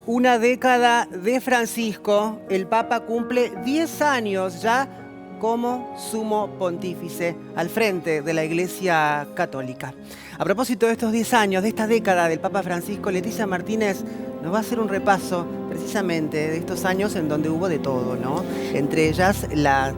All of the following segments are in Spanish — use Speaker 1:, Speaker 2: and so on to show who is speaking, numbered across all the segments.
Speaker 1: Una década de Francisco, el Papa cumple 10 años ya como sumo pontífice al frente de la Iglesia Católica. A propósito de estos 10 años, de esta década del Papa Francisco, Leticia Martínez nos va a hacer un repaso precisamente de estos años en donde hubo de todo, ¿no? Entre ellas las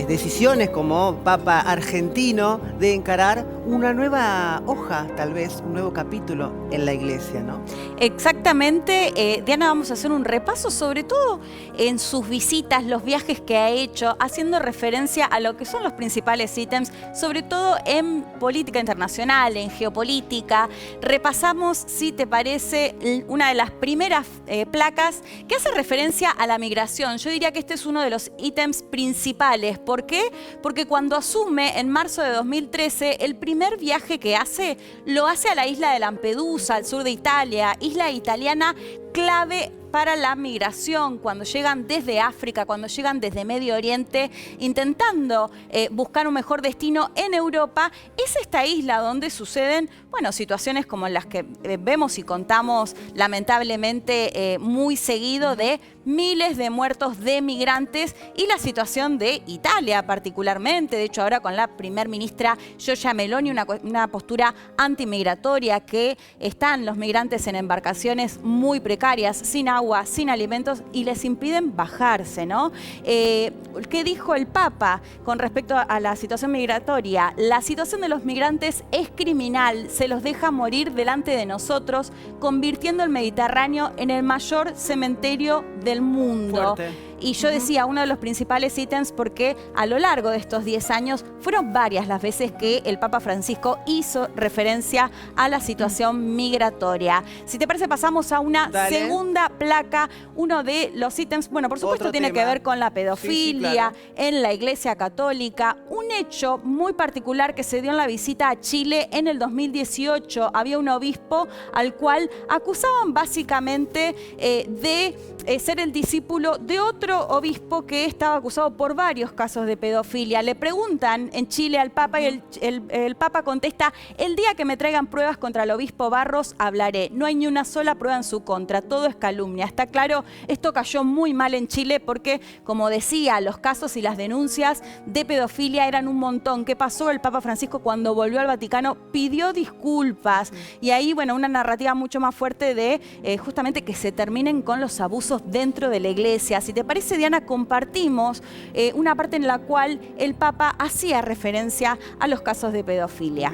Speaker 1: decisiones como Papa argentino de encarar una nueva hoja, tal vez un nuevo capítulo en la Iglesia, ¿no?
Speaker 2: Exactamente, Diana, vamos a hacer un repaso sobre todo en sus visitas, los viajes que ha hecho, haciendo referencia a lo que son los principales ítems, sobre todo en política internacional, en geopolítica. Repasamos, si te parece, una de las primeras placas que hace referencia a la migración. Yo diría que este es uno de los ítems principales. ¿Por qué? Porque cuando asume en marzo de 2013, el primer viaje que hace, lo hace a la isla de Lampedusa, al sur de Italia, isla italiana clave para la migración, cuando llegan desde África, cuando llegan desde Medio Oriente, intentando buscar un mejor destino en Europa. Es esta isla donde suceden, bueno, situaciones como las que vemos y contamos lamentablemente muy seguido, de miles de muertos de migrantes, y la situación de Italia particularmente. De hecho, ahora con la primer ministra Giorgia Meloni, una postura antimigratoria, que están los migrantes en embarcaciones muy precarias, sin agua, sin alimentos, y les impiden bajarse, ¿no? ¿Qué dijo el Papa con respecto a la situación migratoria? La situación de los migrantes es criminal, se los deja morir delante de nosotros, convirtiendo el Mediterráneo en el mayor cementerio del mundo.
Speaker 1: Fuerte.
Speaker 2: Y yo decía, uno de los principales ítems, porque a lo largo de estos 10 años fueron varias las veces que el Papa Francisco hizo referencia a la situación migratoria. Si te parece, pasamos a una segunda placa. Uno de los ítems, bueno, por supuesto, tiene que ver con la pedofilia en la Iglesia Católica. Un hecho muy particular que se dio en la visita a Chile en el 2018. Había un obispo al cual acusaban básicamente de ser el discípulo de otro obispo que estaba acusado por varios casos de pedofilia. Le preguntan en Chile al Papa y el Papa contesta: el día que me traigan pruebas contra el obispo Barros, hablaré. No hay ni una sola prueba en su contra, todo es calumnia. Está claro, esto cayó muy mal en Chile porque, como decía, los casos y las denuncias de pedofilia eran un montón. ¿Qué pasó? El Papa Francisco, cuando volvió al Vaticano, pidió disculpas. Y ahí, bueno, una narrativa mucho más fuerte de justamente que se terminen con los abusos dentro de la Iglesia. Si te parece, Diana, compartimos una parte en la cual el Papa hacía referencia a los casos de pedofilia.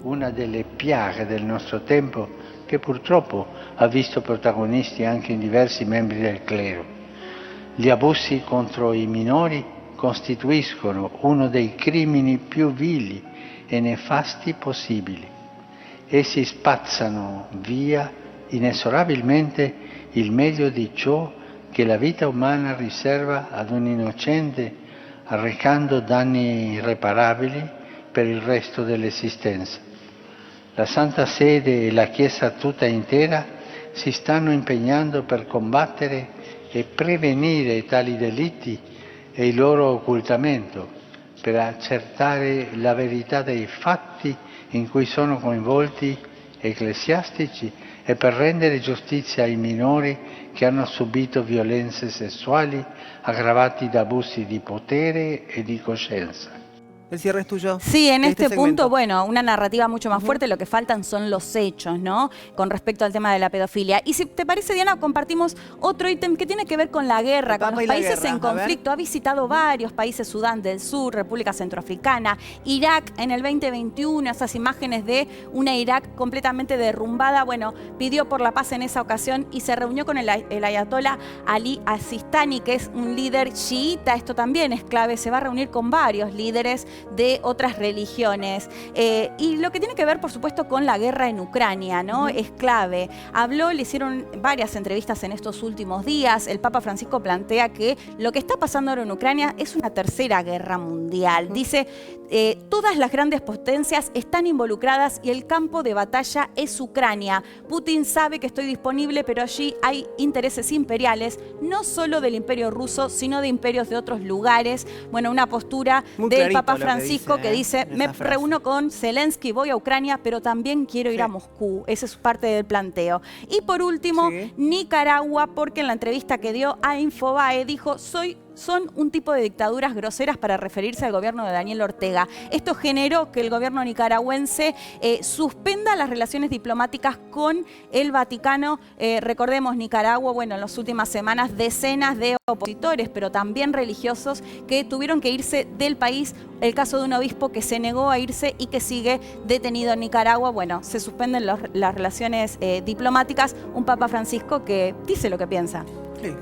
Speaker 3: Una delle piaghe del nostro tempo, che purtroppo ha visto protagonisti anche in diversi membri del clero. Gli abusi contro i minori costituiscono uno dei crimini più vili e nefasti possibili. Essi spazzano via inesorabilmente il meglio di ciò che la vita umana riserva ad un innocente, arrecando danni irreparabili per il resto dell'esistenza. La Santa Sede e la Chiesa tutta intera si stanno impegnando per combattere e prevenire tali delitti e il loro occultamento, per accertare la verità dei fatti in cui sono coinvolti ecclesiastici e per rendere giustizia ai minori che hanno subito violenze sessuali aggravati da abusi di potere e di coscienza.
Speaker 1: El cierre es tuyo.
Speaker 2: Sí, en este
Speaker 1: segmento.
Speaker 2: punto, bueno, una narrativa mucho más fuerte. Lo que faltan son los hechos, ¿no? Con respecto al tema de la pedofilia. Y si te parece, Diana, compartimos otro ítem que tiene que ver con la guerra, con los países en conflicto. Ha visitado varios países: Sudán del Sur, República Centroafricana, Irak en el 2021, esas imágenes de una Irak completamente derrumbada. Bueno, pidió por la paz en esa ocasión y se reunió con el ayatollah Ali Al-Sistani, que es un líder chiita. Esto también es clave. Se va a reunir con varios líderes de otras religiones. Y lo que tiene que ver, por supuesto, con la guerra en Ucrania, ¿no? Es clave. Le hicieron varias entrevistas en estos últimos días. El Papa Francisco plantea que lo que está pasando ahora en Ucrania es una tercera guerra mundial. Dice, todas las grandes potencias están involucradas y el campo de batalla es Ucrania. Putin sabe que estoy disponible, pero allí hay intereses imperiales, no solo del imperio ruso, sino de imperios de otros lugares. Bueno, una postura del Papa Francisco que dice, me reúno con Zelensky, voy a Ucrania, pero también quiero ir a Moscú. Ese es parte del planteo. Y por último, Nicaragua, porque en la entrevista que dio a Infobae dijo, son un tipo de dictaduras groseras para referirse al gobierno de Daniel Ortega. Esto generó que el gobierno nicaragüense suspenda las relaciones diplomáticas con el Vaticano. Recordemos, Nicaragua, bueno, en las últimas semanas decenas de opositores, pero también religiosos, que tuvieron que irse del país. El caso de un obispo que se negó a irse y que sigue detenido en Nicaragua. Bueno, se suspenden las relaciones diplomáticas. Un Papa Francisco que dice lo que piensa.
Speaker 1: Sí.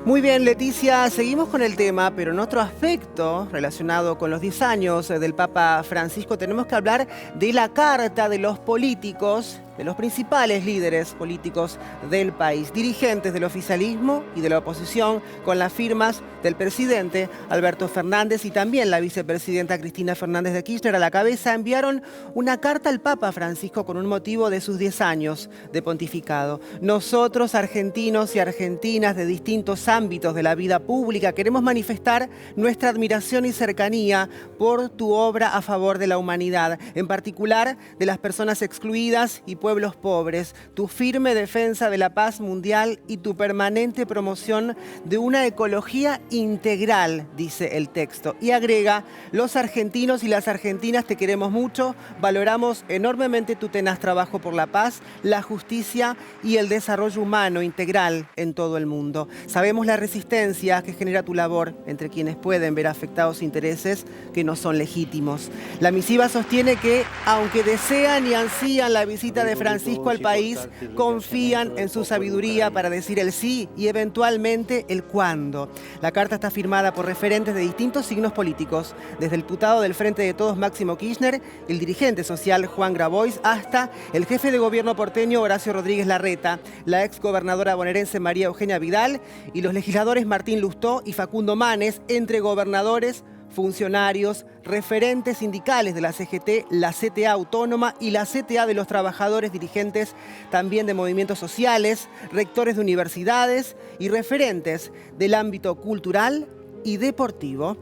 Speaker 1: Muy bien, Leticia, seguimos con el tema, pero en otro aspecto relacionado con los 10 años del Papa Francisco tenemos que hablar de la carta de los políticos, de los principales líderes políticos del país, dirigentes del oficialismo y de la oposición, con las firmas del presidente Alberto Fernández y también la vicepresidenta Cristina Fernández de Kirchner a la cabeza, enviaron una carta al Papa Francisco con un motivo de sus 10 años de pontificado. Nosotros, argentinos y argentinas de distintos ámbitos de la vida pública, queremos manifestar nuestra admiración y cercanía por tu obra a favor de la humanidad, en particular de las personas excluidas y pueblos pobres, tu firme defensa de la paz mundial y tu permanente promoción de una ecología integral, dice el texto. Y agrega, los argentinos y las argentinas te queremos mucho, valoramos enormemente tu tenaz trabajo por la paz, la justicia y el desarrollo humano integral en todo el mundo. Sabemos la resistencia que genera tu labor entre quienes pueden ver afectados intereses que no son legítimos. La misiva sostiene que, aunque desean y ansían la visita de Francisco al país, confían en su sabiduría para decir el sí y eventualmente el cuándo. La carta está firmada por referentes de distintos signos políticos, desde el diputado del Frente de Todos Máximo Kirchner, el dirigente social Juan Grabois, hasta el jefe de gobierno porteño Horacio Rodríguez Larreta, la exgobernadora bonaerense María Eugenia Vidal y los legisladores Martín Lustó y Facundo Manes, entre gobernadores, funcionarios, referentes sindicales de la CGT, la CTA Autónoma y la CTA de los trabajadores, dirigentes también de movimientos sociales, rectores de universidades y referentes del ámbito cultural y deportivo.